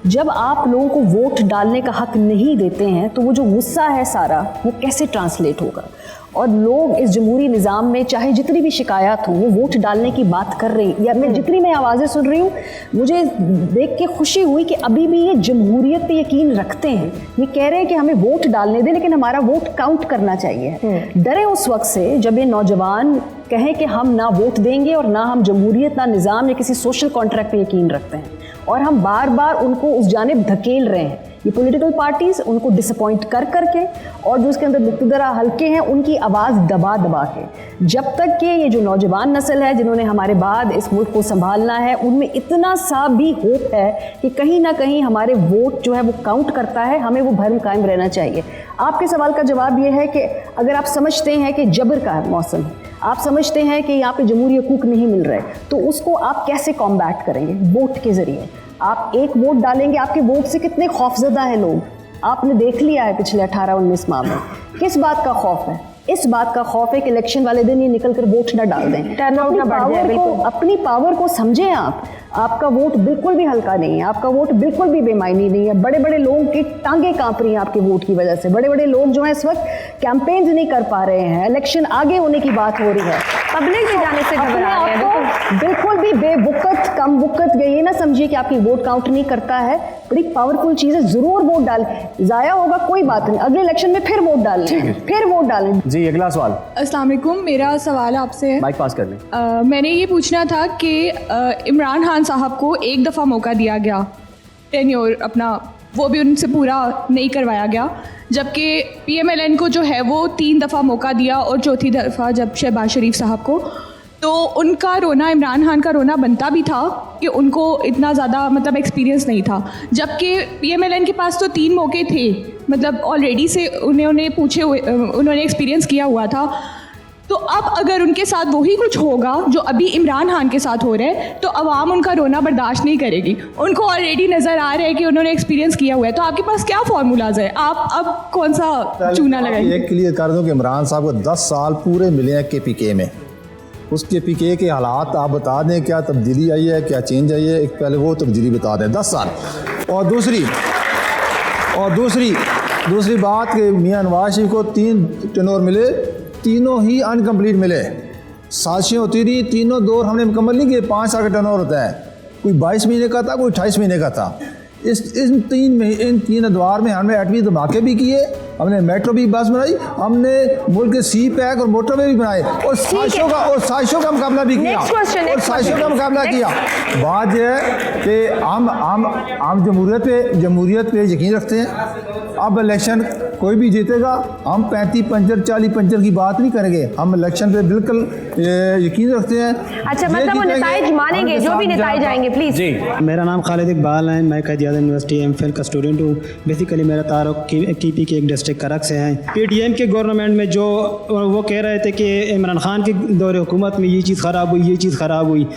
जब आप लोगों को वोट डालने का हक नहीं देते हैं तो वो जो गुस्सा है सारा, वो कैसे ट्रांसलेट होगा? और लोग इस जमहूरी निज़ाम में चाहे जितनी भी शिकायत हो, वो वोट डालने की बात कर रही, या मैं जितनी मैं आवाज़ें सुन रही हूँ, मुझे देख के खुशी हुई कि अभी भी ये जमहूरियत पे यकीन रखते हैं। ये कह रहे हैं कि हमें वोट डालने दें लेकिन हमारा वोट काउंट करना चाहिए। डरे उस वक्त से जब ये नौजवान कहें कि हम ना वोट देंगे और ना हम जमहूरियत, ना निज़ाम या किसी सोशल कॉन्ट्रैक्ट पे यकीन रखते हैं, और हम बार बार उनको उस जानिब धकेल रहे हैं। ये पॉलिटिकल पार्टीज़ उनको डिसअपॉइंट कर करके और जो उसके अंदर मुक्तदरा हल्के हैं उनकी आवाज़ दबा दबा के, जब तक कि ये जो नौजवान नस्ल है जिन्होंने हमारे बाद इस मुल्क को संभालना है, उनमें इतना सा भी होप है कि कहीं ना कहीं हमारे वोट जो है वो काउंट करता है, हमें वो भरम कायम रहना चाहिए। आपके सवाल का जवाब ये है कि अगर आप समझते हैं कि जबर का मौसम है, आप समझते हैं कि यहाँ पे जमहूरी हकूक़ नहीं मिल रहे, तो उसको आप कैसे कॉम्बैट करेंगे? वोट के ज़रिए। आप एक वोट डालेंगे, आपके वोट से कितने खौफजदा हैं लोग, आपने देख लिया है पिछले 18-19 माह में। किस बात का खौफ है? इस बात का खौफ है कि इलेक्शन वाले दिन ये निकल कर वोट ना डाल दें। अपनी पावर को समझें आप। आपका वोट बिल्कुल भी हल्का नहीं है, आपका वोट बिल्कुल भी बेमायनी नहीं है। बड़े बड़े लोगों की टांगें कांप रही हैं आपके वोट की वजह से। बड़े बड़े लोग जो हैं इस वक्त कैंपेन्स नहीं कर पा रहे हैं, इलेक्शन आगे होने की बात हो रही है, पब्लिक भी जाने से घबरा रहे हैं। बिल्कुल भी बेवुकत कम वुकत ये ना समझिए कि आपकी वोट काउंट नहीं करता है। बड़ी पावरफुल चीज़ है, ज़रूर वोट डाल, ज़ाया होगा कोई बात नहीं, अगले इलेक्शन में फिर वोट डालें, फिर वोट डालें। जी अगला सवाल। अस्सलाम वालेकुम, मेरा सवाल आपसे है, माइक पास कर लें। मैंने ये पूछना था कि इमरान खान साहब को एक दफ़ा मौका दिया गया, टेन्योर अपना, वो भी उनसे पूरा नहीं करवाया गया, जबकि PMLN को जो है वो 3 दफ़ा मौका दिया और चौथी दफ़ा जब शहबाज शरीफ साहब को, तो उनका रोना, इमरान खान का रोना बनता भी था कि उनको इतना ज़्यादा मतलब एक्सपीरियंस नहीं था, जबकि PMLN के पास तो 3 मौके थे, मतलब ऑलरेडी से उन्होंने एक्सपीरियंस किया हुआ था। तो अब अगर उनके साथ वही कुछ होगा जो अभी इमरान खान के साथ हो रहा है, तो अवाम उनका रोना बर्दाश्त नहीं करेगी। उनको ऑलरेडी नज़र आ रहा है कि उन्होंने एक्सपीरियंस किया हुआ है, तो आपके पास क्या फार्मूलाज है? आप अब कौन सा चूना लगाएंगे? एक क्लियर कर दूं कि इमरान साहब को 10 साल पूरे मिले हैं KPK में। उस KPK के हालात आप बता दें, क्या तब्दीली आई है, क्या चेंज आई है, एक पहले वो तब्दीली बता दें। 10 साल। और दूसरी बात कि मियां नवाज शरीफ को 3 टेन्योर मिले, तीनों ही अनकम्प्लीट मिले। साजिशें होती रही, तीनों दौर हमने मुकम्मल नहीं किए। 5 साल का टेन्योर होता है, कोई 22 महीने का था, कोई 28 महीने का था। इन 3 अदवार में हमने एटमी धमाके भी किए, हमने मेट्रो भी बस बनाई, हमने मुल्क के CPEC और मोटरवे भी बनाए, और साजिशों का मुकाबला भी किया, बात यह है कि हम जमहूरियत पे यकीन रखते हैं। अब इलेक्शन कोई भी जीतेगा, हम 35 पंचर 40 पंचर की बात नहीं करेंगे, हम इलेक्शन पे बिल्कुल यकीन रखते हैं। अच्छा, मतलब वो नेताज मानेंगे, जो भी नेताज आएंगे। प्लीज जी, मेरा नाम खालिद इकबाल है, मैं कायद-ए-आज़म यूनिवर्सिटी एमफिल का स्टूडेंट हूँ। बेसिकली मेरा तारुक कीपी के एक डिस्ट्रिक्ट करक से है। पीटीएम के गवर्नमेंट में जो वो कह रहे थे कि इमरान खान के दौरे हुकूमत में ये चीज़ ख़राब हुई, ये चीज़ ख़राब हुई,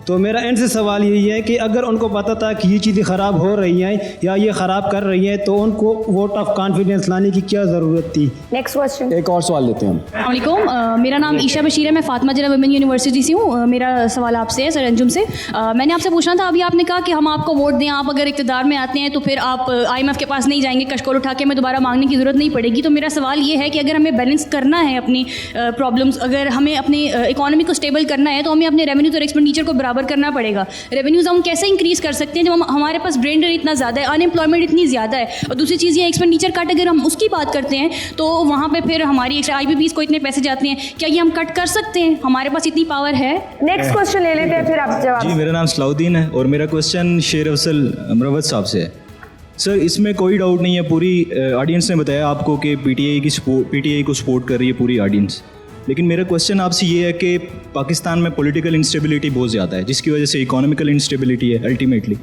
तो मेरा एंड से सवाल यही है कि अगर उनको पता था कि ये चीज़ें ख़राब हो रही हैं या ये ख़राब कर रही हैं, तो उनको वोट ऑफ कॉन्फिडेंस लाने की क्या ज़रूरत थी? Next question. एक और सवाल लेते हैं हम। अस्सलामुअलैकुम, मेरा नाम ईशा बशीर है, मैं फातिमा ज़हरा वुमेन यूनिवर्सिटी से हूँ। मेरा सवाल आपसे है सर अंजुम से। मैंने आपसे पूछना था, अभी आपने कहा कि हम आपको वोट दें, आप अगर इक़्तिदार में आते हैं तो फिर आप IMF के पास नहीं जाएंगे, कशकोल उठा के हमें दोबारा मांगने की ज़रूरत नहीं पड़ेगी। तो मेरा सवाल ये है कि अगर हमें बैलेंस करना है अपनी प्रॉब्लम्स, अगर हमें अपनी इकॉनमी को स्टेबल करना है, तो हमें अपने रेवेन्यूज़ और एक्सपेंडिचर को बराबर करना पड़ेगा। रेवेन्यूज़ हम कैसे इंक्रीज़ कर सकते हैं जब हमारे पास ब्रेन ड्रेन इतना ज़्यादा है, अनएम्प्लॉयमेंट इतनी ज़्यादा है, और दूसरी चीज़ ये एक्सपेंडिचर कट अगर हम उसकी बात करते हैं तो वहाँ पे फिर हमारी IBPs को इतने पैसे जाते हैं, क्या ये हम कट कर सकते हैं? हमारे पास इतनी पावर है? नेक्स्ट क्वेश्चन ले लेते हैं, फिर आप जवाब। जी, मेरा नाम सलाउद्दीन है और मेरा क्वेश्चन शेर अफसल अमरावत साहब से है। सर, इसमें कोई डाउट नहीं है, पूरी ऑडियंस ने बताया आपको कि PTI को सपोर्ट कर रही है पूरी ऑडियंस। लेकिन मेरा क्वेश्चन आपसे ये है कि पाकिस्तान में पॉलिटिकल इंस्टेबिलिटी बहुत ज़्यादा है, जिसकी वजह से इकोनॉमिकल इंस्टेबिलिटी है अल्टीमेटली।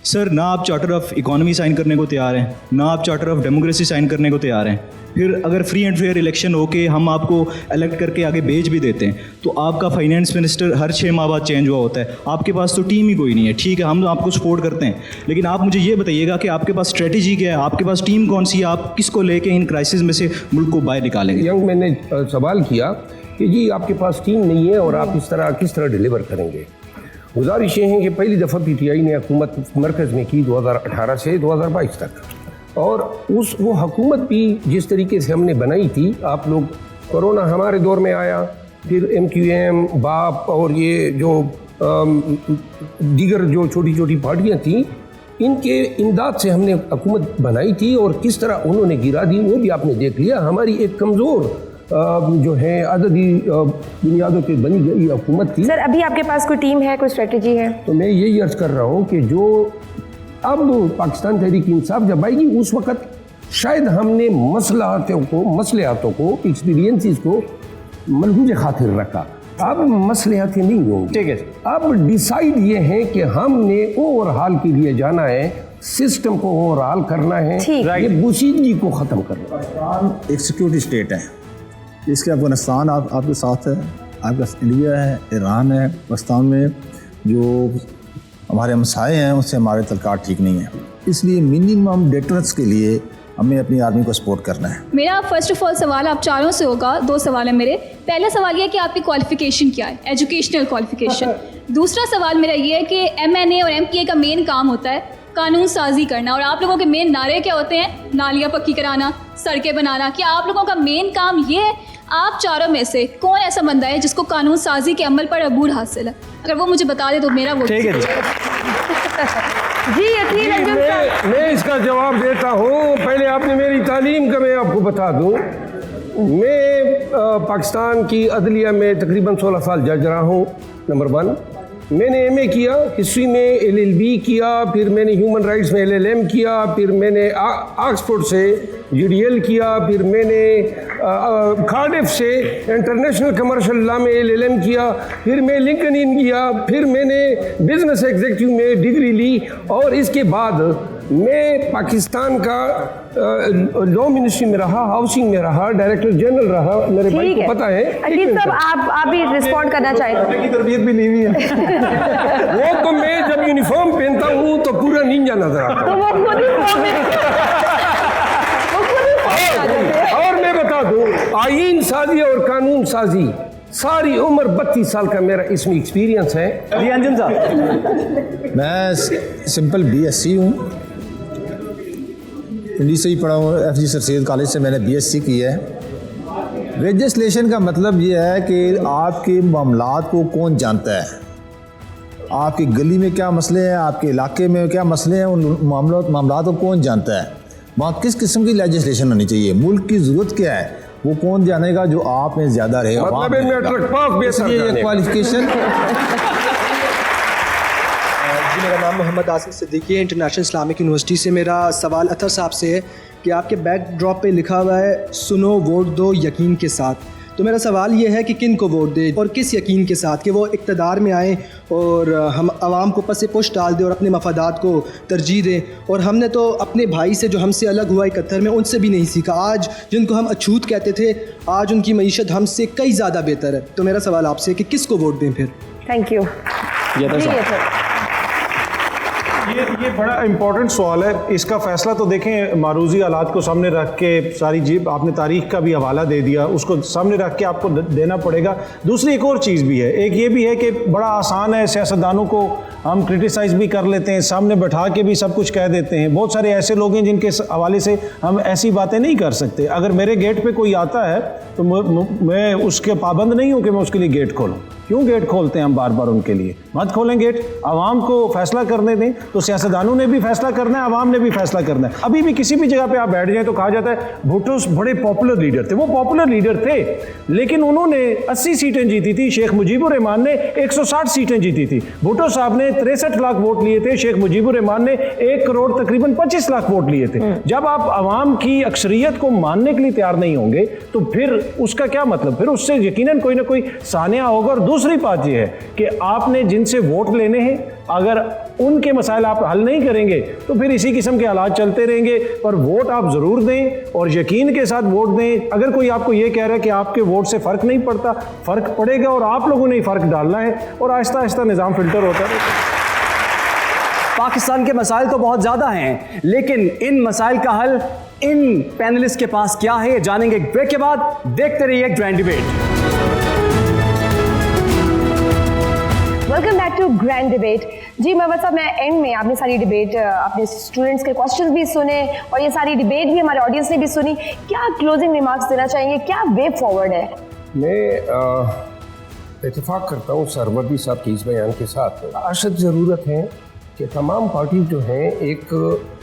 सर, ना आप चार्टर ऑफ इकोनॉमी साइन करने को तैयार हैं, ना आप चार्टर ऑफ डेमोक्रेसी साइन करने को तैयार हैं। फिर अगर फ्री एंड फेयर इलेक्शन हो के हम आपको इलेक्ट करके आगे भेज भी देते हैं, तो आपका फाइनेंस मिनिस्टर हर 6 माह बाद चेंज हुआ होता है, आपके पास तो टीम ही कोई नहीं है। ठीक है, हम आपको सपोर्ट करते हैं, लेकिन आप मुझे ये बताइएगा कि आपके पास स्ट्रेटजी क्या है, आपके पास टीम कौन सी है, आप किसको लेके इन क्राइसिस में से मुल्क को बाहर निकालेंगे? यंग मैन ने सवाल किया कि जी आपके पास टीम नहीं है और आप किस तरह डिलीवर करेंगे। गुजारिश ये है कि पहली दफ़ा PTI ने हुकूमत मरकज़ में की 2018 से 2022 तक, और वो हुकूमत भी जिस तरीके से हमने बनाई थी, आप लोग कोरोना हमारे दौर में आया, फिर MQM, बाप और ये जो दीगर जो छोटी छोटी पार्टियाँ थीं, इनके इमदाद से हमने हुकूमत बनाई थी, और किस तरह उन्होंने गिरा दी वो भी आपने देख लिया। हमारी एक कमज़ोर जो है अददी बुनियादों पे बनी गई हुकूमत थी। सर, अभी आपके पास कोई टीम है, कोई स्ट्रेटजी है? तो मैं यही अर्ज कर रहा हूँ कि जो अब पाकिस्तान तहरीक इंसाफ जब आएगी, उस वक़्त शायद हमने मसलाहतों को एक्सपीरियंसिस को मलहूज खातिर रखा। अब मसलाहतें नहीं होंगी। ठीक है, अब डिसाइड ये है कि हमने ओवरहाल के लिए जाना है, सिस्टम को ओवरहाल करना है, ये बोशीदगी को ख़त्म करना है। पाकिस्तान एक सिक्योरिटी स्टेट है, इसके अफगानिस्तान आपके साथ है, आपका इंडिया है, ईरान है। पाकिस्तान में जो हमारे हमसाए हैं उनसे हमारे तलकार ठीक नहीं है, इसलिए मिनिमम डेटरेंस के लिए हमें अपनी आर्मी को सपोर्ट करना है। मेरा फर्स्ट ऑफ ऑल सवाल आप चारों से होगा, 2 सवाल है मेरे। पहला सवाल ये है कि आपकी क्वालिफिकेशन क्या है, एजुकेशनल क्वालिफिकेशन। दूसरा सवाल मेरा ये है कि MNA और MPA का मेन काम होता है कानून साजी करना, और आप लोगों के मेन नारे क्या होते हैं? नालियाँ पक्की कराना, सड़कें बनाना। क्या आप लोगों का मेन काम ये है? आप चारों में से कौन ऐसा बंदा है जिसको कानून साजी के अमल पर अबूर हासिल है? अगर वो मुझे बता दे तो मेरा वोट। ठीक है जी, मैं इसका जवाब देता हूँ। पहले आपने मेरी तालीम का मैं आपको बता दूँ, मैं पाकिस्तान की अदलिया में तकरीबन 16 साल जज रहा हूँ। नंबर 1, मैंने MA किया, हिस्ट्री में LLB किया, फिर मैंने ह्यूमन राइट्स में LLM किया, फिर मैंने ऑक्सफोर्ड से GDL किया, फिर मैंने कार्डिफ से इंटरनेशनल कमर्शियल लॉ में LLM किया, फिर मैं लिंकन इन किया, फिर मैंने बिजनेस एग्जीक्यूटिव में डिग्री ली, और इसके बाद मैं पाकिस्तान का लॉ मिनिस्ट्री में रहा, हाउसिंग में रहा, डायरेक्टर जनरल रहा। मेरे भाई को पता है। अजीत साहब, आप भी रिस्पॉन्ड करना चाहेंगे? की तरबियत भी नहीं हुई है। वो तो मैं जब यूनिफॉर्म पहनता हूँ तो पूरा निंजा नजर आता है। और मैं बता दूँ, आईन साजी और कानून साजी सारी उम्र 32 साल का मेरा इसमें एक्सपीरियंस है। जी अंजुम साहब, मैं सिंपल BSc हूँ, दिल्ली से ही पढ़ा हूँ, FG सर सैयद कॉलेज से मैंने BSc की है। लेजिस्लेशन का मतलब ये है कि आपके मामलात को कौन जानता है, आपकी गली में क्या मसले हैं, आपके इलाके में क्या मसले हैं, उन मामलात को कौन जानता है, वहाँ किस किस्म की लेजिस्लेशन होनी चाहिए, मुल्क की ज़रूरत क्या है, वो कौन जानेगा? जो आप में ज़्यादा रहेगा। मतलब क्वालिफिकेशन जी मेरा नाम मोहम्मद आसिफ सिद्दीकी है, इंटरनेशनल इस्लामिक यूनिवर्सिटी से। मेरा सवाल अतर साहब से है कि आपके बैकड्रॉप पे लिखा हुआ है सुनो वोट दो यकीन के साथ। तो मेरा सवाल ये है कि किन को वोट दे और किस यकीन के साथ कि वो इक़्तिदार में आएँ और हम आवाम को पस पुश डाल दें और अपने मफादात को तरजीह दें। और हमने तो अपने भाई से जो हमसे अलग हुआ 71 में, उनसे भी नहीं सीखा। आज जिनको हम अछूत कहते थे, आज उनकी मईशत हमसे कई ज़्यादा बेहतर है। तो मेरा सवाल आपसे कि किस को वोट दें फिर? Thank you. ये बड़ा इम्पोर्टेंट सवाल है। इसका फैसला तो देखें मारूजी हालात को सामने रख के, सारी जीप आपने तारीख का भी हवाला दे दिया, उसको सामने रख के आपको देना पड़ेगा। दूसरी एक और चीज़ भी है, एक ये भी है कि बड़ा आसान है, सियासतदानों को हम क्रिटिसाइज़ भी कर लेते हैं, सामने बैठा के भी सब कुछ कह देते हैं। बहुत सारे ऐसे लोग हैं जिनके हवाले से हम ऐसी बातें नहीं कर सकते। अगर मेरे गेट पे कोई आता है तो मैं उसके पाबंद नहीं हूँ कि मैं उसके लिए गेट खोलूँ। क्यों गेट खोलते हैं हम बार बार उनके लिए? मत खोलें गेट, आवाम को फैसला करने दें। तो सियासतदानों ने भी फैसला करना है, आवाम ने भी फैसला करना है। अभी भी किसी भी जगह पे आप बैठ जाएं तो कहा जाता है भुट्टो बड़े पॉपुलर लीडर थे। वो पॉपुलर लीडर थे, लेकिन उन्होंने 80 सीटें जीती थी। शेख मुजीबुर रहमान ने 160 सीटें जीती थी। भुट्टो साहब ने 63 लाख वोट लिए थे, शेख मुजीबुर रहमान ने 1 करोड़ तकरीबन 25 लाख वोट लिए थे। जब आप आवाम की अक्सरियत को मानने के लिए तैयार नहीं होंगे तो फिर उसका क्या मतलब? फिर उससे यकीनन कोई ना कोई सानिया होगा। और दूसरी बात यह है कि आपने जिनसे वोट लेने हैं, अगर उनके मसाइल आप हल नहीं करेंगे तो फिर इसी किस्म के हालात चलते रहेंगे। पर वोट आप ज़रूर दें और यकीन के साथ वोट दें। अगर कोई आपको ये कह रहा है कि आपके वोट से फ़र्क नहीं पड़ता, फ़र्क पड़ेगा और आप लोगों ने ही फ़र्क डालना है और आहिस्ता आहिस्ता निज़ाम फिल्टर होता है। पाकिस्तान के मसाइल तो बहुत ज़्यादा हैं, लेकिन इन मसाइल का हल इन पैनलिस्ट के पास क्या है, जानेंगे एक ब्रेक के बाद। देखते रहिए grand debate. Welcome back to grand debate. जी मोहम्मद साहब, मैं एंड में आपने सारी डिबेट, अपने स्टूडेंट्स के क्वेश्चंस भी सुने और ये सारी डिबेट भी हमारे ऑडियंस ने भी सुनी। क्या क्लोजिंग रिमार्क्स देना चाहेंगे? क्या वे फॉरवर्ड है? मैं इत्तेफाक करता हूँ सरवर्दी साहब के इस बयान के साथ। अशद ज़रूरत है कि तमाम पार्टी जो हैं एक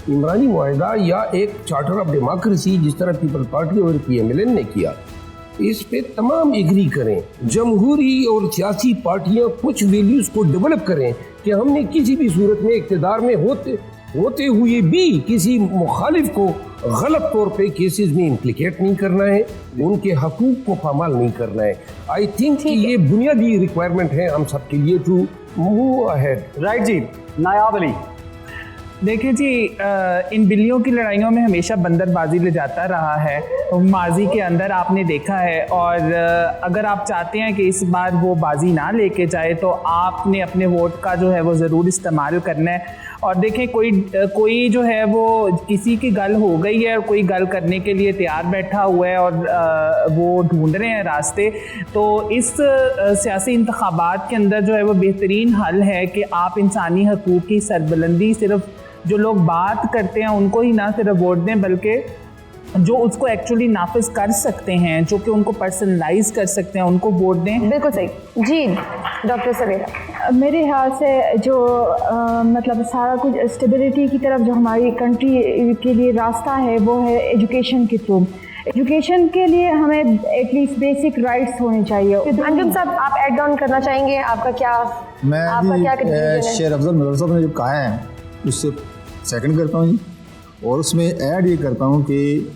इमरानी मुआहदा या एक चार्टर ऑफ डेमोक्रेसी, जिस तरह पीपल पार्टी और PMLN ने किया, इस पे तमाम एग्री करें। जमहूरी और सियासी पार्टियां कुछ वैल्यूज़ को डेवलप करें कि हमने किसी भी सूरत में इक़्तिदार में होते हुए भी किसी मुखालिफ को गलत तौर पे केसेस में इम्प्लिकेट नहीं करना है, उनके हकूक़ को पामाल नहीं करना है। आई थिंक कि ये बुनियादी रिक्वायरमेंट है हम सब के लिए टू मूव अहेड। राइट जी, नायाब अली। देखिए जी, इन बिल्लियों की लड़ाइयों में हमेशा बंदरबाजी ले जाता रहा है माजी के अंदर, आपने देखा है। और अगर आप चाहते हैं कि इस बार वो बाजी ना लेके जाए तो आपने अपने वोट का जो है वो ज़रूर इस्तेमाल करना है। और देखें, कोई जो है वो किसी की गल हो गई है और कोई गल करने के लिए तैयार बैठा हुआ है और वो ढूंढ रहे हैं रास्ते। तो इस सियासी इंतखाबात के अंदर जो है वो बेहतरीन हल है कि आप इंसानी हकूक़ की सरबुलंदी सिर्फ जो लोग बात करते हैं उनको ही ना सिर्फ वोट दें, बल्कि जो उसको एक्चुअली नाफिज कर सकते हैं, जो कि उनको पर्सनलाइज कर सकते हैं, उनको वोट दें। बिल्कुल सही जी। डॉक्टर सवेरा, मेरे ख्याल से जो मतलब सारा कुछ स्टेबिलिटी की तरफ जो हमारी कंट्री के लिए रास्ता है वो है एजुकेशन के थ्रू। एजुकेशन के लिए हमें एटलीस्ट बेसिक राइट्स होने चाहिए। अंजुम साहब, आप एड ऑन करना चाहेंगे? आपका क्या शेर अफजल मिर्ज़ा साहब ने जो कहा है उससे सेकंड करता हूँ जी, और उसमें ऐड ये करता हूँ कि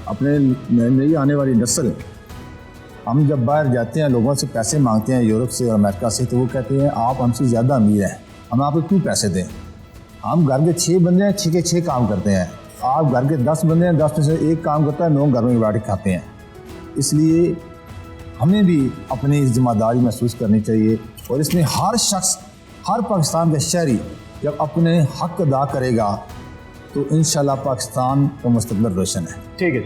अपने नई आने वाली नस्ल, हम जब बाहर जाते हैं लोगों से पैसे मांगते हैं यूरोप से और अमेरिका से, तो वो कहते हैं आप हमसे ज़्यादा अमीर हैं, हम आपको क्यों पैसे दें? हम घर के 6 बंदे हैं, 6 के 6 काम करते हैं। आप घर के 10 बंदे हैं, 10 में से 1 काम करता है, 9 घर में बैठ के खाते हैं। इसलिए हमें भी अपनी जिम्मेदारी महसूस करनी चाहिए और इसमें हर शख्स, हर पाकिस्तान का शहरी जब अपने हक अदा करेगा तो इंशाल्लाह पाकिस्तान का मुस्तकबिल रोशन है। ठीक है।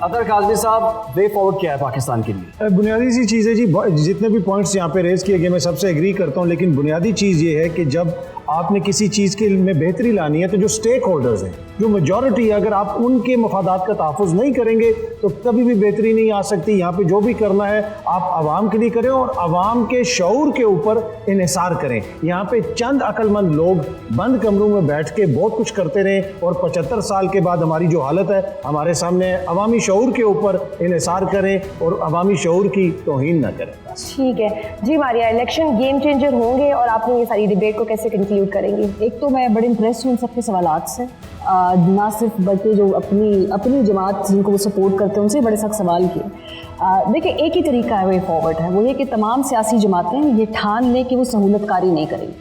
अतर काज़मी साहब, वे फॉरवर्ड क्या है पाकिस्तान के लिए? बुनियादी सी चीज़ है जी, जितने भी पॉइंट्स यहाँ पे रेज़ किए गए मैं सबसे एग्री करता हूँ, लेकिन बुनियादी चीज़ ये है कि जब आपने किसी चीज़ के में बेहतरी लानी है तो जो स्टेक होल्डर्स हैं, जो मेजॉरिटी है, अगर आप उनके मफादात का तहफ़्फ़ुज़ नहीं करेंगे तो कभी भी बेहतरी नहीं आ सकती। यहाँ पे जो भी करना है आप आवाम के लिए करें और आवाम के शऊर के ऊपर इन्हिसार करें। यहाँ पे चंद अक्लमंद लोग बंद कमरों में बैठ के बहुत कुछ करते रहे और 75 साल के बाद हमारी जो हालत है हमारे सामने, अवामी शऊर के ऊपर इन्हिसार करें और अवामी शऊर की तौहीन न करें। ठीक है जी मारिया, इलेक्शन गेम चेंजर होंगे और आप ये सारी डिबेट को कैसे कंक्लूड करेंगे? एक तो मैं बड़े इंप्रेस हूँ इन सबके सवालात से, ना सिर्फ बल्कि जो अपनी जमात जिनको वो सपोर्ट करते हैं उनसे बड़े सख्त सवाल किए। देखिए, एक ही तरीका है वे फॉरवर्ड है, वो ये कि तमाम सियासी जमातें ये ठान लें कि वो सहूलतकारी नहीं करेंगी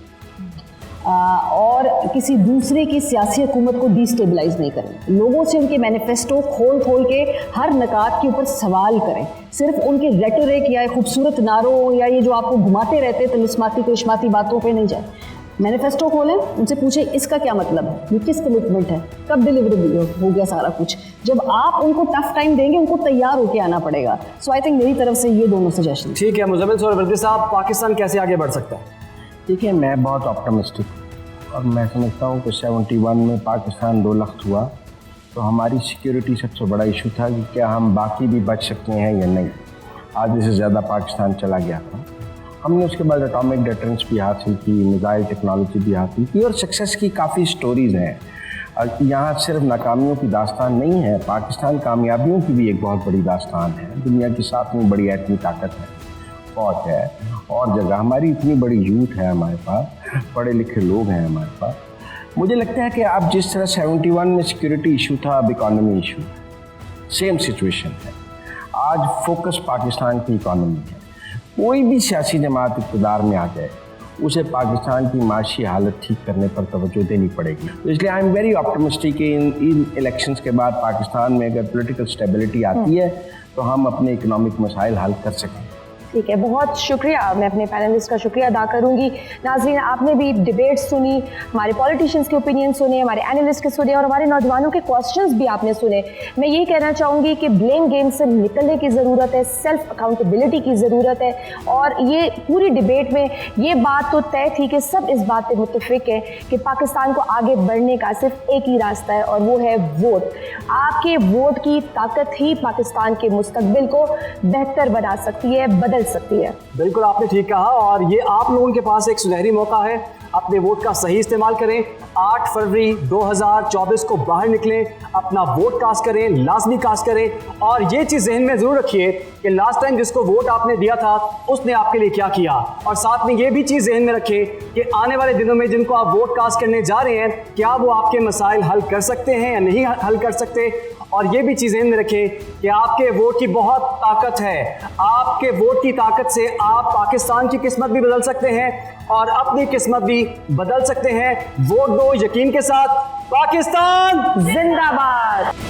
और किसी दूसरे की सियासी हुकूमत को डिस्टेबलाइज नहीं करें। लोगों से उनके मैनिफेस्टो खोल के हर नकात के ऊपर सवाल करें। सिर्फ उनके रेटोरिक या खूबसूरत नारों या ये जो आपको घुमाते रहते तलिस्माती करिश्माती बातों पे नहीं जाए। मैनिफेस्टो खोलें, उनसे पूछें इसका क्या मतलब है, ये किस कमिटमेंट है, कब डिलीवरेबल हो गया सारा कुछ। जब आप उनको टफ टाइम देंगे उनको तैयार होकर आना पड़ेगा। सो आई थिंक मेरी तरफ से ये दोनों सजेशन। ठीक है मुज़म्मिल सोहरावर्दी साहब, पाकिस्तान कैसे आगे बढ़ सकता है? देखिए, मैं बहुत ऑप्टिमिस्टिक और मैं समझता हूँ कि 71 में पाकिस्तान 2 लख्त हुआ तो हमारी सिक्योरिटी सबसे बड़ा इशू था कि क्या हम बाकी भी बच सकते हैं या नहीं। आधे से ज़्यादा पाकिस्तान चला गया था। हमने उसके बाद एटॉमिक डिटरेंस भी हासिल की, मिसाइल टेक्नोलॉजी भी हासिल की और सक्सेस की काफ़ी स्टोरीज़ हैं। यहाँ सिर्फ नाकामियों की दास्तान नहीं है, पाकिस्तान कामयाबियों की भी एक बहुत बड़ी दास्तान है। दुनिया की 7वीं बड़ी एटमी ताकत है, फौज है और जगह, हमारी इतनी बड़ी यूथ है, हमारे पास पढ़े लिखे लोग हैं हमारे पास। मुझे लगता है कि आप जिस तरह 71 में सिक्योरिटी इशू था, अब इकॉनमी इशू, सेम सिचुएशन है। आज फोकस पाकिस्तान की इकॉनमी है। कोई भी सियासी जमात इक़्तिदार में आ जाए उसे पाकिस्तान की माशी हालत ठीक करने पर तवज्जो देनी पड़ेगी। तो इसलिए आई एम वेरी ऑप्टिमिस्टिक कि इन इलेक्शंस के बाद पाकिस्तान में अगर पॉलिटिकल स्टेबिलिटी आती है तो हम अपने इकोनॉमिक मसाइल हल कर सकें। ठीक है, बहुत शुक्रिया। मैं अपने पैनलिस्ट का शुक्रिया अदा करूंगी। नाज़रीन, आपने भी डिबेट सुनी, हमारे पॉलिटिशियंस के ओपिनियन सुने, हमारे एनालिस्ट के सुने और हमारे नौजवानों के क्वेश्चंस भी आपने सुने। मैं यही कहना चाहूँगी कि ब्लेम गेम से निकलने की ज़रूरत है, सेल्फ अकाउंटेबिलिटी की ज़रूरत है। और ये पूरी डिबेट में ये बात तो तय थी कि सब इस बात पर मुत्तफिक है कि पाकिस्तान को आगे बढ़ने का सिर्फ एक ही रास्ता है और वो है वोट। आपके वोट की ताकत ही पाकिस्तान के मुस्तकबिल को बेहतर बना सकती है, बदल सकती है। बिल्कुल आपने ठीक कहा और ये आप लोगों के पास एक सुनहरी मौका है, अपने वोट का सही इस्तेमाल करें। 8 फरवरी 2024 को बाहर निकलें, अपना वोट कास्ट करें, लाजमी कास्ट करें और ये चीज़ जहन में ज़रूर रखिए कि लास्ट टाइम जिसको वोट आपने दिया था उसने आपके लिए क्या किया। और साथ में ये भी चीज़ जहन में रखें कि आने वाले दिनों में जिनको आप वोट कास्ट करने जा रहे हैं, क्या वो आपके मसाइल हल कर सकते हैं या नहीं हल कर सकते। और ये भी चीज़ में रखें कि आपके वोट की बहुत ताकत है। आपके वोट की ताकत से आप पाकिस्तान की किस्मत भी बदल सकते हैं और अपनी किस्मत भी बदल सकते हैं। वोट दो यकीन के साथ, पाकिस्तान जिंदाबाद।